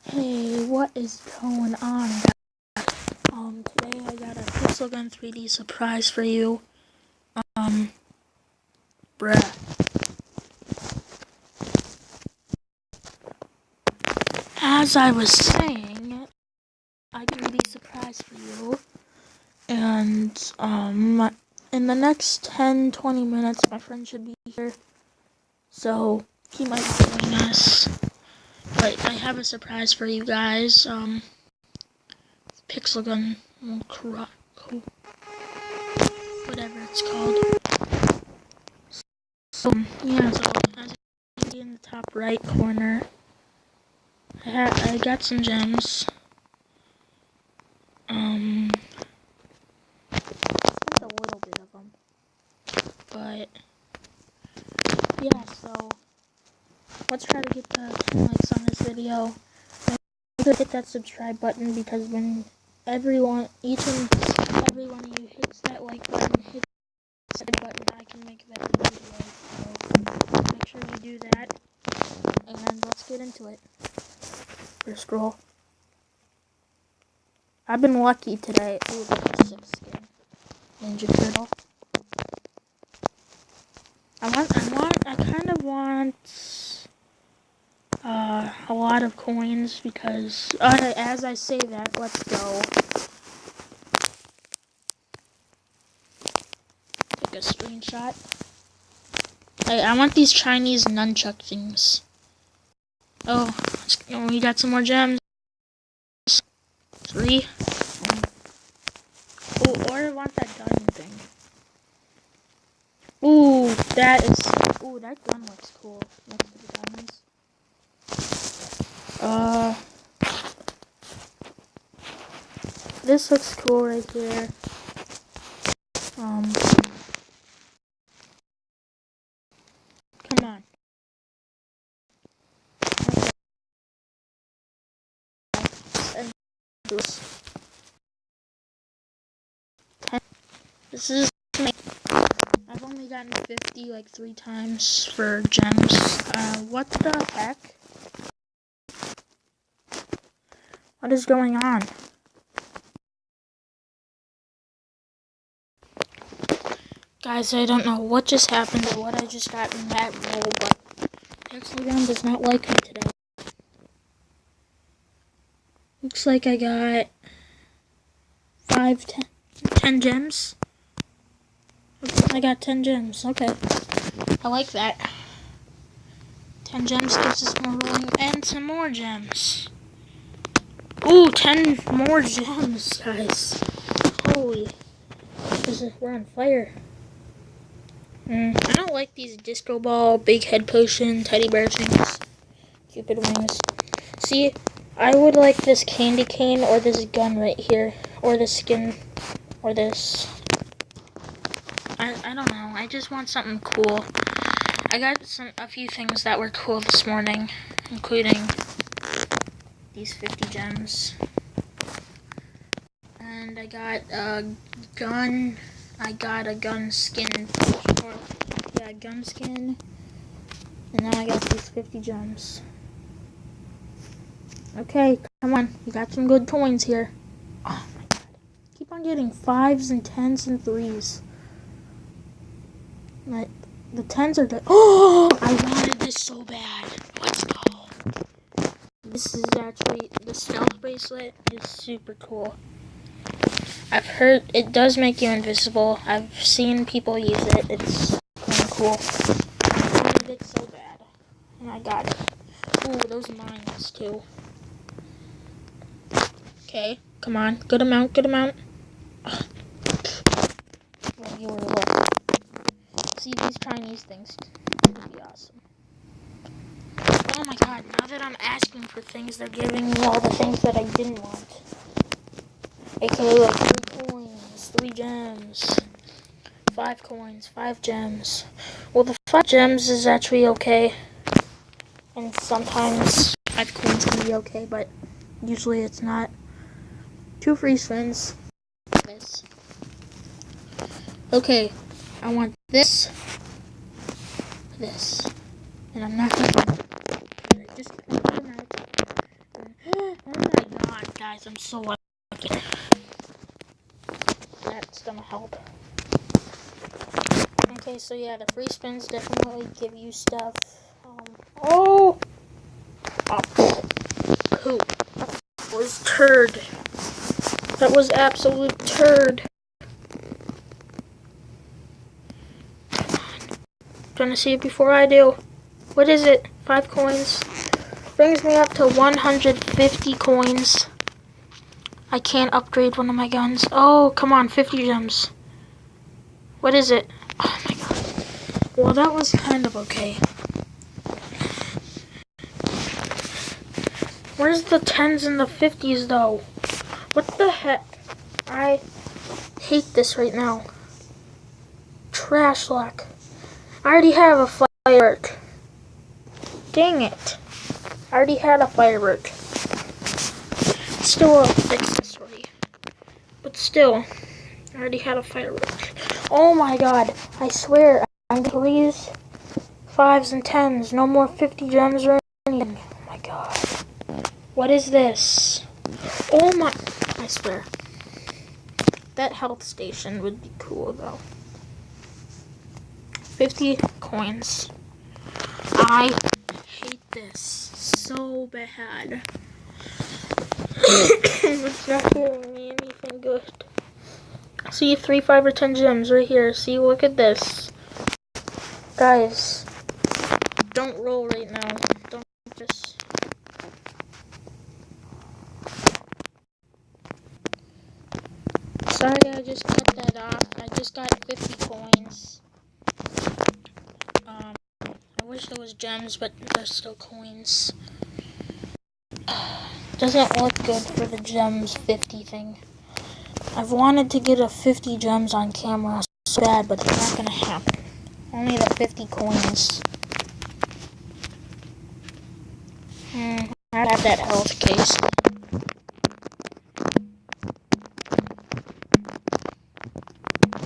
Hey, what is going on? Today I got a Pixel Gun 3D surprise for you. Bruh. As I was saying, I got a 3D surprise for you. And, in the next 10-20 minutes, my friend should be here. So, he might be joining us. But I have a surprise for you guys. Pixel Gun, whatever it's called. So, yeah, so as you can see in the top right corner, I got some gems. Just a little bit of them. But, yeah, so, let's try to get the 10 likes on this video. Make sure to hit that subscribe button, because when each and every one of you hits that like button, hit the subscribe button, I can make better videos. So, make sure you do that. And let's get into it. First roll. I've been lucky today. Ooh, that's a 6 skin. Ninja Turtle. I kind of want a lot of coins, because as I say that, let's go take a screenshot. I want these Chinese nunchuck things. Oh, we got some more gems. 3. Oh, or I want that gun thing. Ooh, that gun looks cool next to the diamonds. This looks cool right here. Come on. And this is. I've only gotten 50 like 3 times for gems. What the heck? What is going on? Guys, I don't know what just happened or what I just got in that roll, but Pixel Gun does not like me today. Looks like I got 10 gems. I got 10 gems. Okay. I like that. 10 gems gives us more rolling and some more gems. Ooh, 10 more gems, guys. Holy. We're on fire. I don't like these disco ball, big head potion, teddy bear things. Cupid wings. See, I would like this candy cane or this gun right here. Or this skin. Or this. I don't know. I just want something cool. I got a few things that were cool this morning, including these 50 gems. And I got a gun. I got a gun skin. Gun skin. And now I got these 50 gems. Okay, come on. We got some good coins here. Oh my god. Keep on getting 5s and 10s and 3s. Like, the 10s are good. Oh! I wanted this so bad. Let's go. This is actually, the stealth bracelet is super cool. I've heard it does make you invisible. I've seen people use it. It's kind of cool. I wanted it so bad. And I got it. Ooh, those mines too. Okay, come on. Good amount, good amount. Well, you were lucky. See, these Chinese things would be awesome. Oh my god, now that I'm asking for things, they're giving me all the things that I didn't want. AKA like 3 coins, 3 gems, 5 coins, 5 gems. Well, the 5 gems is actually okay. And sometimes 5 coins can be okay, but usually it's not. 2 free spins. This. Okay, I want this. And I'm not gonna just put them out. guys, I'm so lucky. That's gonna help. Okay, so yeah, the free spins definitely give you stuff. Oh, poop. That was turd. That was absolute turd. Trying to see it before I do. What is it? 5 coins. Brings me up to 150 coins. I can't upgrade one of my guns. Oh, come on, 50 gems. What is it? Oh my god. Well, that was kind of okay. Where's the 10s and the 50s though? What the heck? I hate this right now. Trash luck. I already have a firework. Dang it. I already had a firework. It's still a accessory. But still, I already had a firework. Oh my god. I swear, I'm going to use 5s and 10s. No more 50 gems or anything. Oh my god. What is this? Oh my... I swear. That health station would be cool though. 50 coins. I hate this so bad. It's not giving me anything good. See, 3, 5, or 10 gems right here. See, look at this. Guys, don't roll right now. Don't just... Sorry, I just cut that off. I just got 50 coins. I wish there was gems, but there's still coins. Doesn't look good for the gems 50 thing. I've wanted to get a 50 gems on camera so bad, but it's not gonna happen. Only the 50 coins. I have that health case.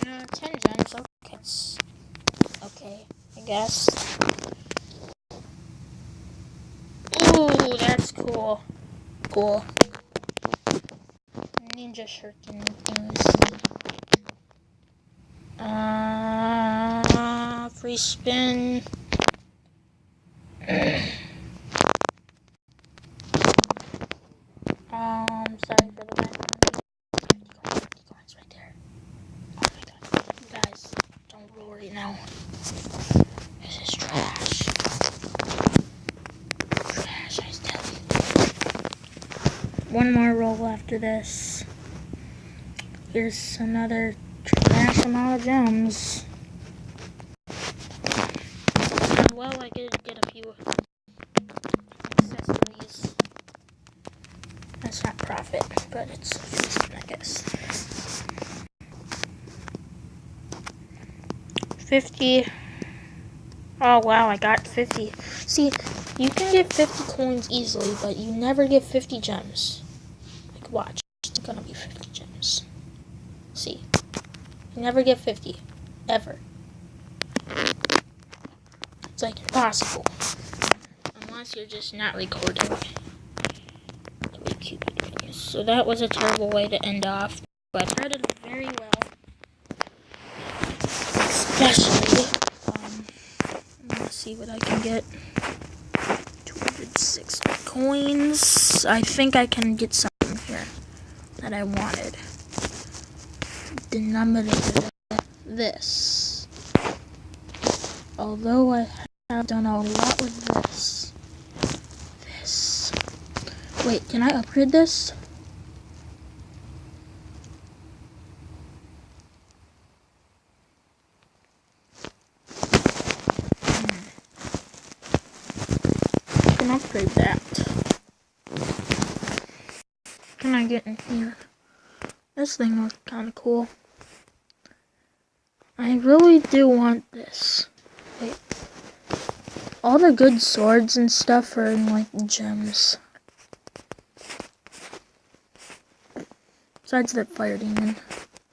No, 10 gems, okay. It's okay, I guess. Ooh, that's cool. Cool. Ninja shuriken things. Free spin. Sorry for the background. 50 coins right there. Oh my god. You guys, don't roll right now. This is trash. Trash, I tell you. One more roll after this. Here's another trash amount of gems. Well, I did get a few accessories. That's not profit, but it's decent, I guess. 50. Oh wow, I got 50. See, you can get 50 coins easily, but you never get 50 gems. Like, watch. It's gonna be 50 gems. See. You never get 50. Ever. It's like impossible. Unless you're just not recording. So that was a terrible way to end off. But I started very well. Especially, let's see what I can get. 260 coins. I think I can get something here that I wanted. Denominator this. Although I have done a lot with this. Wait, can I upgrade this? I can upgrade that. What can I get in here? This thing looks kind of cool. I really do want this. Wait. All the good swords and stuff are in, like, gems. Besides that fire demon.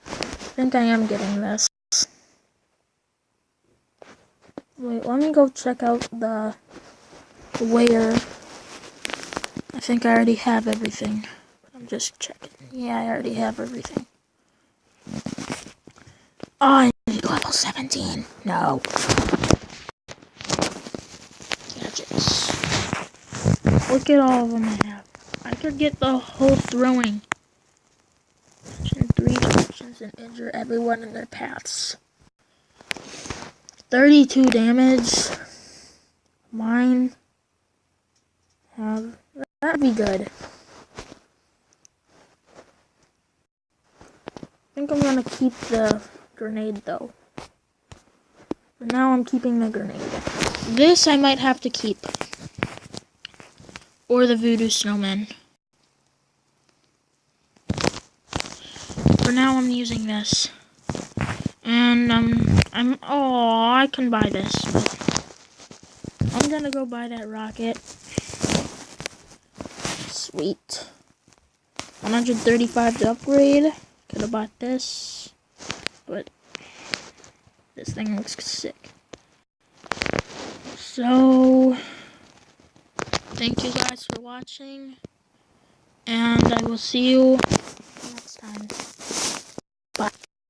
I think I am getting this. Wait, let me go check out the where. I think I already have everything. But I'm Just checking. Yeah, I already have everything. Oh, I need level 17. No. Gadgets. Look at all of them I have. I could get the whole throwing. Mention 3 directions and injure everyone in their paths. 32 damage. Mine have. That'd be good. I think I'm gonna keep the grenade though. For now, I'm keeping the grenade. This I might have to keep. Or the voodoo snowman. For now, I'm using this. And I can buy this. But I'm gonna go buy that rocket. Sweet. 135 to upgrade. Could have bought this. But this thing looks sick. So, thank you guys for watching. And I will see you next time.